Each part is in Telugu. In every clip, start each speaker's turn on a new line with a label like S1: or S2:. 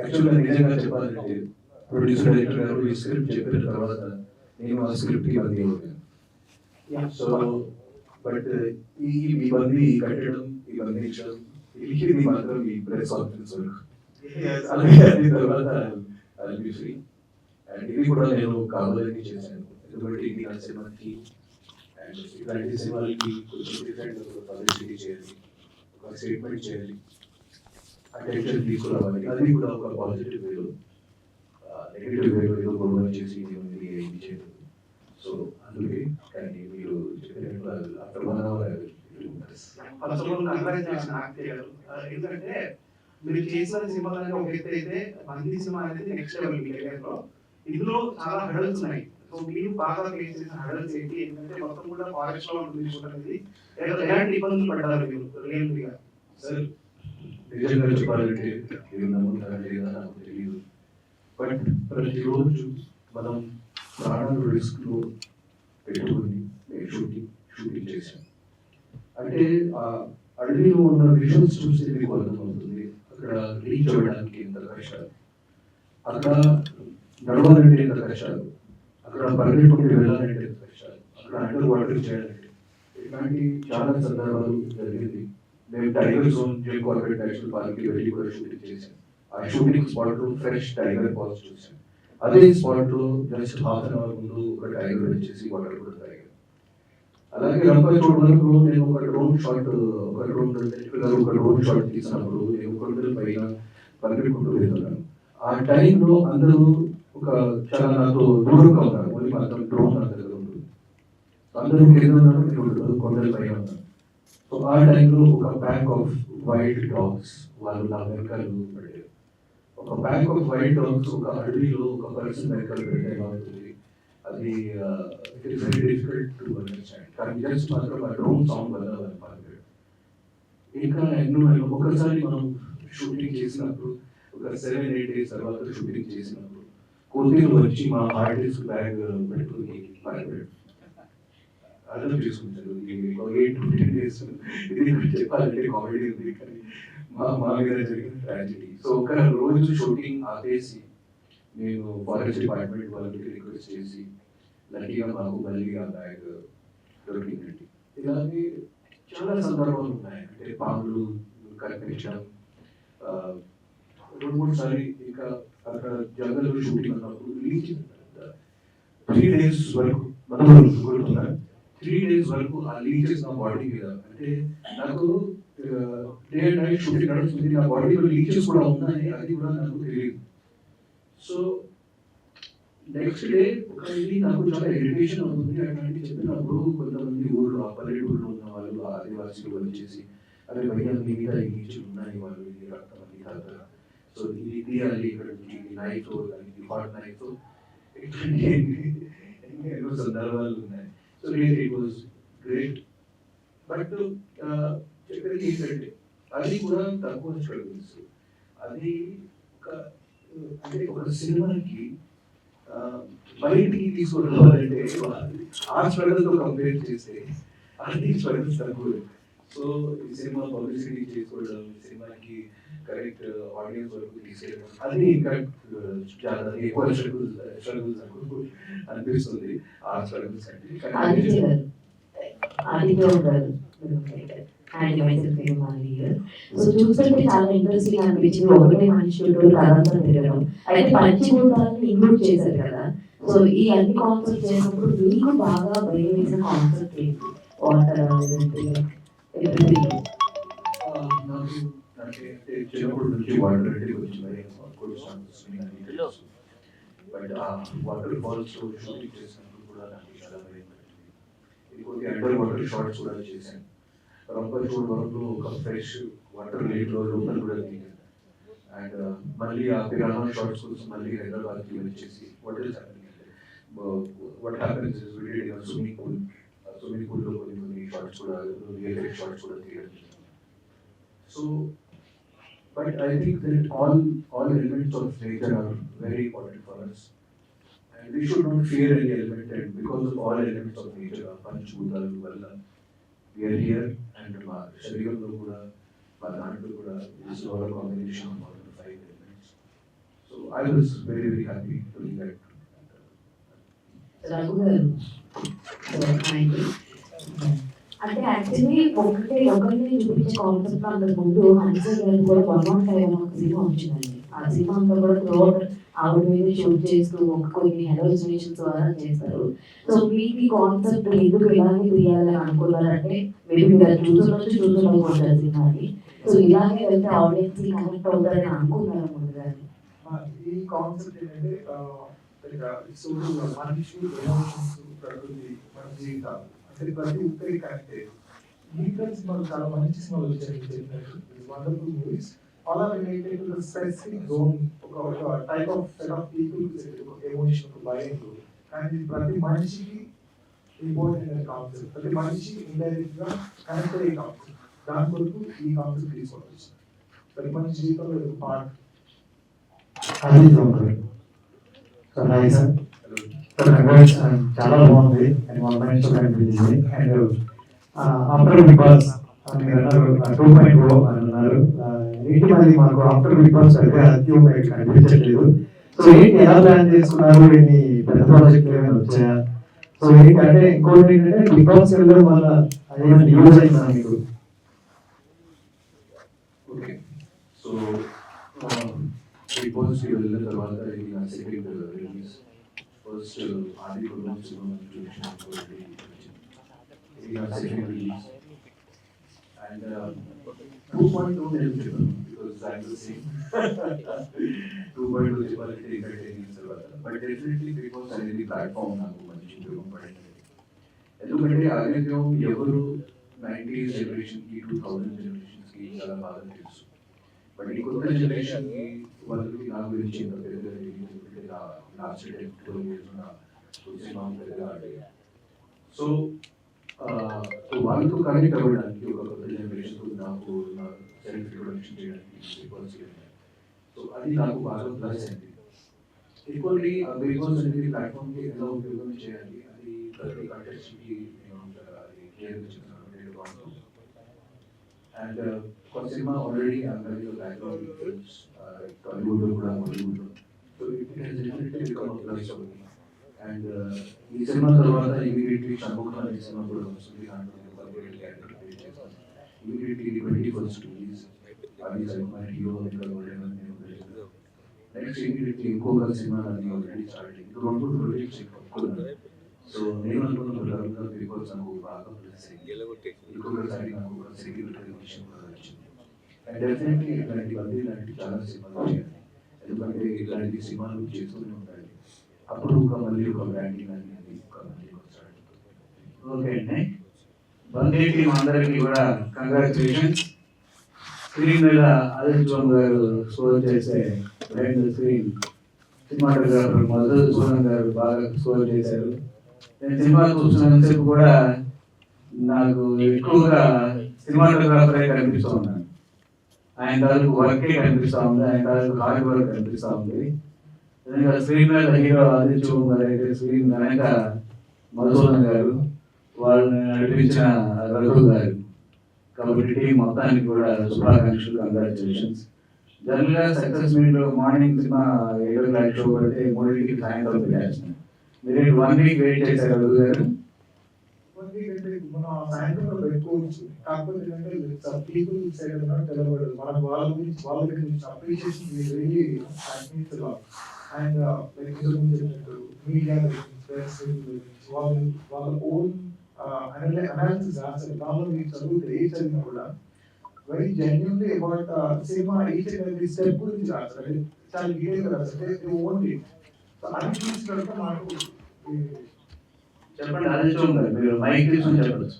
S1: యాక్చువల్గా నిజంగా చెప్పాలంటే ప్రొడ్యూసర్ డైరెక్టర్ గారు ఈ స్క్రిప్ట్ చెప్పిన తర్వాత నేను ఆ స్క్రిప్ట్కి బందీ అయిపోయాను. సో బట్ ఈ బందీ కట్టడం, ఈ బంధించడం, ఇది మాత్రం ఈ ప్రెస్ కాన్ఫరెన్స్ వరకు. అలాగే తర్వాత ఐ బి ఫ్రీ. అండ్ ఇది కూడా నేను కావాలని చేశాను, ఎందుకంటే ఇది నా సినిమాకి అండ్ ఇలాంటి సినిమాలకి కొంచెం డిఫరెంట్ పబ్లిసిటీ చేయాలి, ఒక స్టేట్మెంట్ చేయాలి, అటెన్షన్ తీసుకురావాలి. అది కూడా ఒక పాజిటివ్ వేలో, నెగిటివ్ వేలో ఏదో గొడవ చేసి ఇది చేయదు. సో అందుకే కానీ మీరు చెప్పినట్లు ఆఫ్టర్ 1 hour
S2: ఎందుకంటే మీరు చేసిన సినిమాలు ఒక ఎత్తు అయితే బందీ సినిమా అనేది నెక్స్ట్ లెవెల్ మీ కెరీర్ లో. ఇందులో చాలా హడల్స్ ఉన్నాయి. సో మీరు బాగా ఫేస్ చేసిన హడల్స్ ఏంటి? ఎందుకంటే మొత్తం కూడా ఫారెస్ట్ లో ఉంటుంది చూడండి, ఎలాంటి ఇబ్బందులు పడ్డారు మీరు రియల్ గా?
S1: సార్ నిజంగా చెప్పాలంటే మీరు నమ్ముతారా లేదా నాకు తెలియదు, బట్ ప్రతిరోజు మనం ప్రాణాలు రిస్క్ లో పెట్టుకుని షూటింగ్ చేశాం. అంటే ఆ అడవిలో ఉన్న విజువల్స్ చూస్తే మీకు అర్థమవుతుంది అక్కడ రీచ్ అవ్వడానికి ఎంత కష్టాలు, అక్కడ నడవాలంటే ఎంత కష్టాలు, అక్కడ పరిగెట్టుకుంటూ వెళ్ళాలంటే ఎంత కష్టాలు, అక్కడ అండర్ వాటర్ చేయాలంటే. ఇలాంటి చాలా సందర్భాలు జరిగింది. మేము టైగర్ జోన్ జే కార్పొరేట్ నేషనల్ పార్క్కి వెళ్ళి కూడా షూటింగ్ చేశాం. ఆ షూటింగ్ స్పాట్ లో ఫ్రెష్ టైగర్ పాల్స్ చూసాం. అదే స్పాట్ లో జస్ట్ హాఫ్ అన్ అవర్ ముందు ఒక టైగర్ వచ్చేసి వాటర్ కూడా తాగారు. అలాగే రంపచోడవరంలో నేను ఒక డ్రోన్ షాట్ తీసినప్పుడు నేను కొండల పైన పరిగెట్టుకుంటూ వెళ్తున్నాను. ఆ టైంలో అందరూ ఒక చాలా నాతో దూరంగా ఉన్నారు, మళ్ళీ మాత్రం డ్రోన్ నా దగ్గర ఉంటుంది. అందరూ కింద ఉన్నారు, నేను కొండల పైన ఉన్నాను. సో ఆ టైంలో ఒక ప్యాక్ ఆఫ్ వైల్డ్ డాగ్స్ వాళ్ళు నా వెనకాల పడ్డారు. ఒక ప్యాక్ ఆఫ్ వైల్డ్ డాగ్స్ ఒక అడవిలో ఒక పర్సన్ వెనకాల పెడితే ఎలా ఉంటుంది, అది it is very difficult to understand. కానీ జస్ట్ మాత్రం ఆ డ్రోన్ సౌండ్ వల్ల వాళ్ళు పాల్గొన్నారు. ఇంకా ఎన్నో ఒకసారి మనం షూటింగ్ చేసినప్పుడు ఒక 7-8 days తర్వాత షూటింగ్ చేసినప్పుడు కొద్దిగా వచ్చి మా హార్డ్ డిస్క్ బ్యాగ్ పెట్టుకుని పాల్గొన్నాడు. అర్థం చేసుకుంటారు 8-10 days. ఇది చెప్పాలంటే కామెడీ ఉంది, కానీ మా మీద జరిగిన ట్రాజెడీ. సో ఒక రోజు షూటింగ్ ఆపేసి నేను ఫారెస్ట్ డిపార్ట్మెంట్ వాళ్ళకి రిక్వెస్ట్ చేసి లక్కీగా మాకు మళ్ళీ ఆ బ్యాగ్ దొరికిందండి. ఇలాగే చాలా సందర్భాలు ఉన్నాయి. అంటే పాములు కనిపించడం, 2-3 సారి ఇంకా అక్కడ జంగల్లో షూటింగ్ ఉన్నప్పుడు లీచ్ 3 days వరకు మనం 3 days వరకు ఆ లీచెస్ నా బాడీ మీద. అంటే నాకు డే అండ్ నైట్ షూటింగ్ నడుస్తుంది, నా బాడీలో లీచెస్ కూడా ఉన్నాయి, అది కూడా నాకు తెలియదు. సో నెక్స్ట్ డే ఒక ఇది నాకు చాలా ఇరిటేషన్ అవుతుంది. అట్లాంటి చెప్పినప్పుడు కొంతమంది ఊళ్ళో ఆ పల్లెటూరులో ఉన్న వాళ్ళు ఆదివాసీలు వచ్చేసి అరే భయ్యా మీ మీద ఈ లీచులు ఉన్నాయి, వాళ్ళు ఇది రక్తం అని తాగుతారు, సో ఇది తీయాలి ఇక్కడ నుంచి, ఇది నైఫ్ ఇది హాట్ నైఫ్, ఎన్నో సందర్భాలు ఉన్నాయి. So it was great. But చెప్పేది ఏంటంటే అది కూడా తక్కువ స్ట్రగుల్స్. అది ఒక అంటే ఒక సినిమాకి బయటికి తీసుకురావాలంటే ఆ స్ట్రగుల్తో కంపేర్ చేస్తే అది స్ట్రగుల్స్ తక్కువ. సో ఈ సినిమా పబ్లిసిటీ చేసుకోవడం, సినిమాకి కరెక్ట్ ఆడియన్స్ వరకు తీసుకెళ్ళడం, అది ఇంకా చాలా ఎక్కువ స్ట్రగుల్స్ అనిపిస్తుంది. ఆ స్ట్రగుల్స్ అంటే
S3: సో చూస్తుంటే చాలా ఇంట్రెస్టింగ్ అనిపించింది. ఒకటే మనిషి చుట్టూ కథంతా తిరగడం, అయితే పంచభూతాలను ఇంక్లూడ్ చేశారు కదా. సో ఈ అన్ని కాన్సెప్ట్ చేసినప్పుడు మీకు బాగా భయం వేసిన కాన్సెప్ట్ ఏంటి? వాటర్
S1: చిన్నప్పటి నుంచి వాటర్ అంటే కొంచెం బట్ ఆ వాటర్ ఫాల్స్ షూటింగ్ చేసినప్పుడు కూడా నాకు చాలా భయం పడుతుంది. ఇంకోటి అండర్ వాటర్ షాట్స్ కూడా చేశాను. రంపచోడవరంలో ఒక ఫ్రెష్ వాటర్ లేక్లో లోపల కూడా దిగాను. అండ్ మళ్ళీ ఆ పిరానా షాట్స్ కోసం మళ్ళీ హైదరాబాద్కి వచ్చేసి what happens is we did in swimming పూల్లో కొన్ని షాట్స్ కూడా రియల్ షాట్స్ కూడా తీయడం. So but I think that all elements of nature are very important for us and we should not fear any element, and because of all elements of nature పంచభూతాల వల్ల we are here and మా శరీరంలో కూడా మా దాంట్లో కూడా is our combination of all the 5 elements. I was very, very happy doing that.
S3: Raghu గారు అంటే యాక్చువల్లీ ఒకరిని చూపించే కాన్సెప్ట్ అంతకు ముందు హన్సర్ గారు కూడా 115 ఒక సినిమా వచ్చిందండి. ఆ సినిమా అంతా కూడా త్రూఅవుట్ ఆవిడ మీద షూట్ చేస్తూ కొన్ని హెలోసినేషన్స్ ద్వారా చేస్తారు. సో మీకు ఈ కాన్సెప్ట్ ఎందుకు ఇలాగే తీయాలని అనుకున్నారంటే మేబీ మీరు చూసుకోవచ్చు సినిమాని. సో ఇలాగే వెళ్తే ఆడియన్స్ కి కనెక్ట్ అవుతారని అనుకున్నారు ముందుగానే.
S4: ఈ కాన్సెప్ట్ ఏంటంటే మనిషి ఎమోషన్స్ ప్రకృతి మన జీవితాలు అంటే ప్రతి ఒక్కరికి కనెక్ట్ అయ్యేది. ఈ సినిమాలు చాలా మంచి సినిమాలు వచ్చాయి చెప్పినట్టు wonderful movies all are related to the specific zone ఒక type of set of people emotion ఒక భయం. కానీ ప్రతి మనిషికి ఇంపార్టెంట్ అనే కాన్సెప్ట్, ప్రతి మనిషి ఇండైరెక్ట్ గా కనెక్ట్ అయ్యే కాన్సెప్ట్. దాని కొరకు ఈ కాన్సెప్ట్ తీసుకోవచ్చు. ప్రతి మనిషి జీవితంలో ఒక పార్ట్
S5: అది సార్. Hi sir. కంగ్రాట్స్, చాలా బాగుంది అండ్ 1.2 కనిపించింది. అండ్ ఆఫ్టర్ బిగ్ బాస్ మీరు అన్నారు 2.0 అని అన్నారు. ఏంటి మరి మాకు ఆఫ్టర్ బిగ్ బాస్ అయితే అది కనిపించట్లేదు. సో ఏంటి ఎలా ప్లాన్ చేసుకున్నారు? ఎన్ని పెద్ద ప్రాజెక్టులు ఏమైనా వచ్చాయా? సో ఏంటి అంటే ఇంకోటి ఏంటంటే బిగ్ బాస్ వెళ్ళడం వల్ల ఏమైనా యూజ్ అయిందా మీకు?
S1: ఓకే, సో బిగ్ బాస్ వెళ్ళిన తర్వాత ఇది నా సెకండ్ రిలీజ్. ఫస్ట్ ఆది కుటుంబం సినిమా చూపించిన ఇది నా సెకండ్ రిలీజ్. అండ్ 2.0 నేను చెప్పాను బికాస్ ఐ విల్ సీ 2.0 చెప్పాలంటే ఎంటర్టైనింగ్ తర్వాత. బట్ డెఫినెట్లీ బిగ్ బాస్ అనేది ప్లాట్ఫామ్ నాకు మంచి ఉపయోగపడింది. ఎందుకంటే అగ్నిత్యం ఎవరు 90s జనరేషన్కి 2000 జనరేషన్స్కి చాలా బాగా తెలుసు. బట్ ఈ కొత్త జనరేషన్కి వాళ్ళకి నా గురించి ఎంత పెద్దగా తెలియదు. లాస్ట్ 12 years నా సినిమా పెద్దగా అడిగాను. సో వాళ్ళతో కనెక్ట్ అవ్వడానికి ఒక కొత్త జనరేషన్ నాకు సెల్ఫ్ ఇంట్రొడక్షన్ చేయడానికి సో అది నాకు బాగా ప్లస్ అయింది. ఈక్వల్లీ బిగ్ బాస్ అనేది ప్లాట్ఫామ్కి ఎలా ఉపయోగం చేయాలి అది ప్రతి కంటెస్ట్కి అది క్లియర్గా చెప్తున్నాను. అండ్ ఒక సినిమా ఆల్రెడీ అందరికీ బ్యాక్గ్రౌండ్ టాలీవుడ్లో కూడా బాలీవుడ్లో so it has definitely become plus అవుతుంది. అండ్ ఈ సినిమా తర్వాత ఇమీడియట్లీ షణ్ముఖం అనే సినిమా కూడా వస్తుంది. Immediately 21st release. అది సినిమా హీరో నెక్స్ట్ ఇమీడియట్లీ ఇంకొక సినిమా అది ఆల్రెడీ స్టార్ట్ అయింది. 2 ప్రాజెక్ట్స్ అనుకున్నాను. సో నేను అనుకున్న బికాస్ నాకు బాగా ప్లస్ అయింది. ఇంకొకసారి నాకు ఒక సెక్యూరిటీ రిలేషన్ కూడా వచ్చింది. అండ్ డెఫినెట్లీ ఇలాంటి చాలా సినిమాలు చేయాలి. ఎందుకంటే ఇలాంటి సినిమాలు చేస్తూనే ఉండాలి. అప్పుడు ఒక మళ్ళీ ఒక బ్రాండింగ్ అనేది ఒక మళ్ళీ స్టార్ట్.
S6: ఓకే అండి, బందీ టీం అందరికీ కూడా కంగ్రాచులేషన్స్. స్క్రీన్ మీద ఆదిత్యం గారు స్కోర్ చేసే బైండ్ స్క్రీన్ సినిమాటోగ్రాఫర్ మధుసూదన్ గారు బాగా స్కోర్ చేశారు. నేను సినిమా చూసినంతసేపు కూడా నాకు ఎక్కువగా సినిమాటోగ్రాఫరే కనిపిస్తూ ఉన్నాను. ఆయన తాలూకు వర్కే కనిపిస్తూ ఉంది, ఆయన తాలూకు హార్డ్ వర్క్ కనిపిస్తూ ఉంది. స్క్రీన్ మీద హీరో ఆదిత్యం గారు అయితే స్క్రీన్ వెనక మధుసూదన్ గారు, వాళ్ళని నడిపించిన రఘు గారు. కాబట్టి టీం మొత్తానికి కూడా శుభాకాంక్షలు, కంగ్రాచులేషన్స్. జనరల్గా సక్సెస్ మీట్లో మార్నింగ్ సినిమా 7 o'clock షో పడితే 3కి సాయంత్రం పెట్టేస్తున్నాం. మీరు 1 week వెయిట్ చేశారు రఘు గారు?
S4: 1 week అంటే మనం సాయంత్రం పెట్టుకోవచ్చు. కాకపోతే ఏంటంటే పీపుల్ సైడ్ తెలవదు మనం వాళ్ళ గురించి వాళ్ళ గురించి appreciation really and like media వాళ్ళ ఓన్ అనాలిసిస్ రాస్తారు. దానిలో మీరు చదివితే ఏ చదివినా కూడా very genuinely about cinema each and every step గురించి రాస్తారు. చాలా డీటెయిల్గా రాస్తారు. ఓన్లీ అది చూసినట్టు మాకు
S6: చెప్పండి ఆదిత్యం గారు, మీరు మైక్ తీసుకుని చెప్పచ్చు.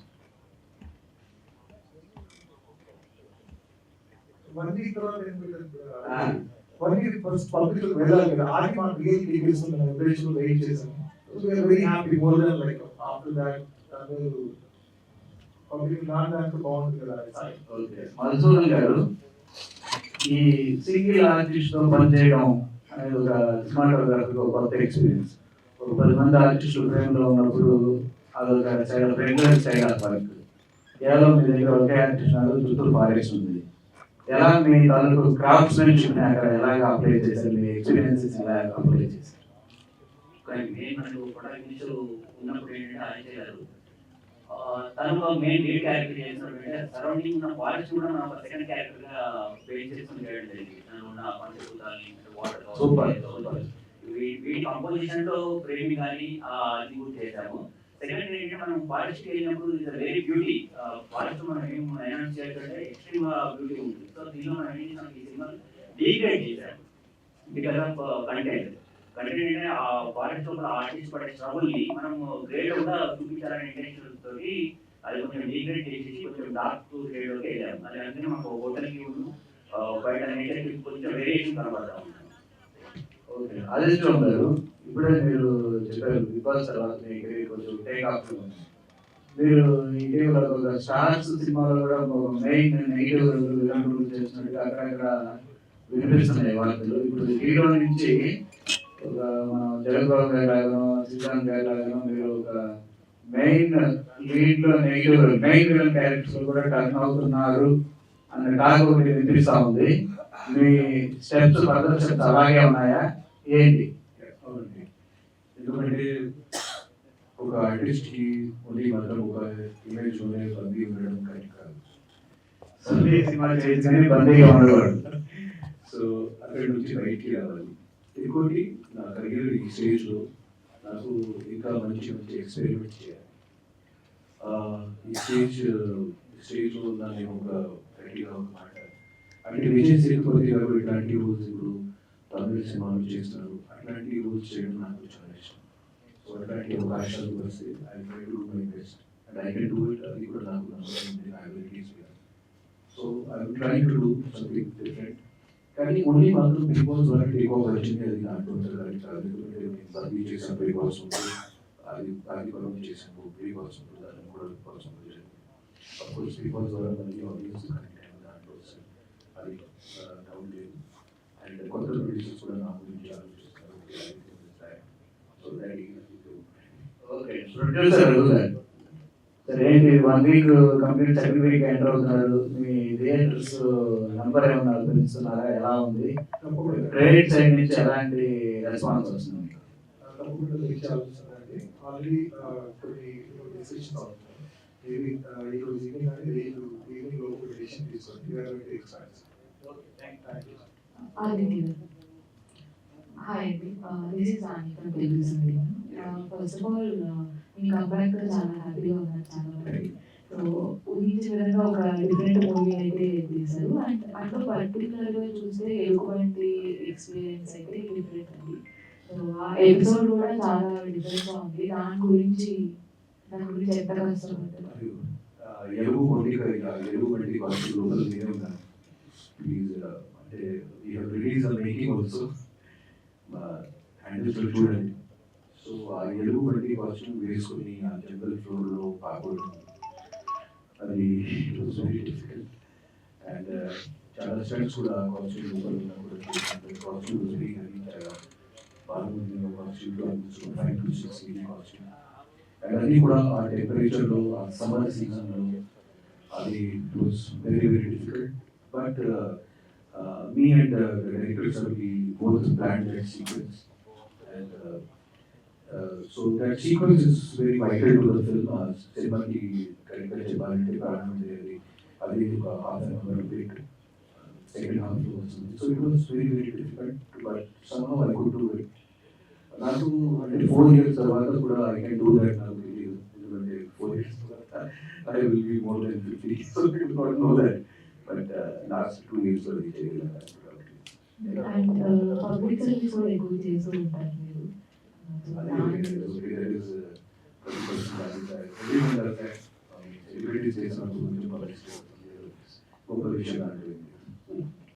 S4: 1 week తర్వాత 1 week ఫస్ట్ పబ్లిక్ వెళ్ళాలి కదా. అది మాకు రియల్ డీటెయిల్స్ ఉన్న ఉద్దేశంలో వెయిట్ చేశాము. So we are very happy more than like after that public not దాంట్లో బాగుంటుంది కదా.
S6: ఓకే, మధుసూదన్ గారు, ఈ సింగిల్ ఆర్టిస్ట్ తో పనిచేయడం అనేది ఒక సినిమాటోగ్రఫీకి ఒక కొత్త ఎక్స్పీరియన్స్. ఒక 10 మంది ఆర్టిస్టులు ఫ్రేమ్లో ఉన్నప్పుడు అదొక రెగ్యులర్ సైడ్ ఆఫ్ వర్క్. కేవలం మీ దగ్గర ఒకే ఆర్టిస్ట్ చుట్టూ ఫారెస్ట్ ఉంది. ఎలా మీ తాలూకు క్రాఫ్ట్స్మెన్షిప్ అక్కడ ఎలాగ అప్లై చేశారు, మీ ఎక్స్పీరియన్సెస్ ఎలా అప్లై చేశారు?
S7: కానీ మెయిన్ మనకు ప్రొడక్ట్ నుంచి ఉన్నప్పుడు ఏంటంటే అజయ్ గారు తను ఒక మెయిన్ లీడ్ క్యారెక్టర్ చేసినప్పుడు సరౌండింగ్ ఉన్న ఫారెస్ట్ కూడా మనం ఒక సెకండ్ క్యారెక్టర్ గా పెయింట్ చేసుకుని చేయడం జరిగింది. తను ఉన్న పంచభూతాలని వాటర్ వీటి కంపోజిషన్ లో ఫ్రేమింగ్ కానీ అది కూడా చేశాము. సెకండ్ ఏంటంటే మనం ఫారెస్ట్ వెళ్ళినప్పుడు ఇట్స్ వెరీ బ్యూటీ. ఫారెస్ట్ మనం ఏం ఎన్హాన్స్ చేయాలంటే ఎక్స్ట్రీమ్ బ్యూటీ ఉంటుంది. సో దీనిలో మనం ఏం చేసాం, ఈ సినిమా డీగ్రేడ్ చేశాము బికాస్ ఆఫ్ కంటెంట్ అంటే ఆ ఫారెస్ట్ లో ఆర్టిస్ట్ పడే స్ట్రగుల్ ని మనం గ్రేడ్ కూడా చూపించాలనే ఇంటెన్షన్ తోటి అది కొంచెం డీగ్రేడ్ చేసేసి కొంచెం డార్క్ గ్రేడ్ లోకి వెళ్ళాము. అది అందుకని మాకు హోటల్ కి బయట నేచర్ కొంచెం వేరియేషన్ కనబడతా ఉంటాం.
S6: ఓకే, అదే చూడారు. ఇప్పుడే మీరు చెప్పారు బికాస్ తర్వాత మీ కెరీర్ కొంచెం టేక్ ఆఫ్ ఉంది. మీరు ఇటీవల ఒక స్టార్స్ సినిమాలో కూడా మెయిన్ నెగిటివ్ రోల్ చేసినట్టుగా అక్కడక్కడ వినిపిస్తున్నాయి వార్తలు. ఇప్పుడు హీరో నుంచి ఒక మన జగద్బాబు గారి లాగానో శ్రీకాంత్ గారి లాగానో మీరు ఒక మెయిన్ లీడ్ లో నెగిటివ్ మెయిన్ విలన్ క్యారెక్టర్స్ కూడా టర్న్ అవుతున్నారు అనే టాక్ ఒకటి వినిపిస్తా ఉంది. మీ స్టెప్స్ ఫర్దర్ స్టెప్స్ అలాగే ఉన్నాయా ఏంటి?
S1: అవునండి, ఎందుకంటే ఒక ఆర్టిస్ట్ కి ఓన్లీ మాత్రం ఒక ఇమేజ్ లోనే బందీ ఉండడం కరెక్ట్ కాదు.
S6: సండే సినిమా చేసి బందీగా ఉండేవాడు.
S1: సో అక్కడి నుంచి బయటికి రావాలి. ఇంకోటి నా కెరీర్ ఈ స్టేజ్లో నాకు ఇంకా మంచి మంచి ఎక్స్పెరిమెంట్ చేయాలి. ఈ స్టేజ్లో నేను ఒక గట్టిగా ఒక మాట అంటే విజయ్ సేతుపతి గారు ఇట్లాంటి రోల్స్ ఇప్పుడు తమిళ సినిమాలు చేస్తున్నారు. అట్లాంటి రోల్స్ చేయడం నాకు చాలా ఇష్టం. సో అట్లాంటి అవకాశాలు వస్తే I try to do my best and I can do it. అది కూడా నాకు నమ్మకం ఉంది. I will reach here. So I will try to do something different. కానీ ఓన్లీ మాత్రం బిగ్ బాస్ వల్ల టేక్ ఆఫ్ వచ్చింది అది దాంట్లో ఉంటుంది కాదు. ఎందుకంటే నేను బర్బీ చేసాను, బిగ్ బాస్ ఉంటుంది, అది పరం చేసాను, బిగ్ బాస్ ఉంటుంది, దాన్ని కూడా బిగ్ బాస్ ఉంటుంది. అఫ్కోర్స్ బిగ్ బాస్ వల్ల మళ్ళీ ఆడియన్స్ కనెక్ట్ అయిన దాంట్లో వస్తుంది, అది డౌన్ లేదు. అండ్ కొత్త ప్రొడ్యూసర్స్ కూడా నా గురించి ఆలోచిస్తారు. సో దాట్
S6: ఓకే, ప్రొడ్యూసర్ సరే ఏంటి 1 week complete second week enter అవుతున్నారు. మీ థియేటర్స్ నంబర్ ఏమన్నా తెలుస్తున్నారా, ఎలా ఉంది? క్రెడిట్ సైడ్ నుంచి ఎలాంటి రెస్పాన్స్ వస్తుంది?
S4: తప్పకుండా తెచ్చి ఆలోచిస్తున్నారండి. ఆల్రెడీ కొన్ని డిసిషన్స్ అవుతున్నాయి. మేబీ ఈ రోజు ఈవినింగ్ కానీ రేపు ఈవినింగ్ లో ఒక డిసిషన్ తీసుకోండి.
S3: Hi, this is Ani from Telugu Cinema. First of all, me comeback చాలా హ్యాపీగా ఉన్నాను, చాలా బాగుంది. సో ఊహించిన విధంగా ఒక డిఫరెంట్ మూవీ అయితే తీశారు. అండ్ అట్లా పర్టికులర్గా చూస్తే ఎలుగుబంటి ఎక్స్పీరియన్స్ అయితే డిఫరెంట్ అండి. సో ఆ ఎపిసోడ్ కూడా చాలా డిఫరెంట్గా ఉంది. దాని గురించి ఎంత కష్టపడ్డారు?
S1: ఎలుగుబంటి కాస్ట్ లోపల నేనే ఉన్నాను. ప్లీజ్ అంటే you release making also handles చూడండి. సో ఆ ఎలుగుబంటి కాస్ట్యూమ్ వేసుకుని ఆ జంగల్ ఫ్లోర్లో పాకోవడం అది వెరీ డిఫికల్ట్. అండ్ చాలా స్టెంట్స్ కూడా కాస్ట్యూమ్ లోపల ఉన్నా కూడా కాస్ట్యూమ్ వెరీ హెవీ, చాలా బాగుంది. కాస్ట్యూమ్లో 5 to 6 kg కాస్ట్యూమ్. అండ్ అది కూడా ఆ టెంపరేచర్లో ఆ సమ్మర్ సీజన్లో అది it was very very difficult. But me and the director sir, we both planned that sequence, and so that sequence is very vital to the film. Cinema ki character chebalante karanam adi half an hour break, second half was, so it was very very difficult, but somehow I could do it. Naku ante 4 years tarvata kuda I can do that now. Endukante 4 years I will be more than 50, so I do not know that. But last 2 years లో ఇది చేయగలిగాను.
S3: అండ్ పబ్లిక్ సర్వీస్ కూడా ఎక్కువ చేస్తూ ఉంటారు మీరు.
S1: గొప్ప విషయం.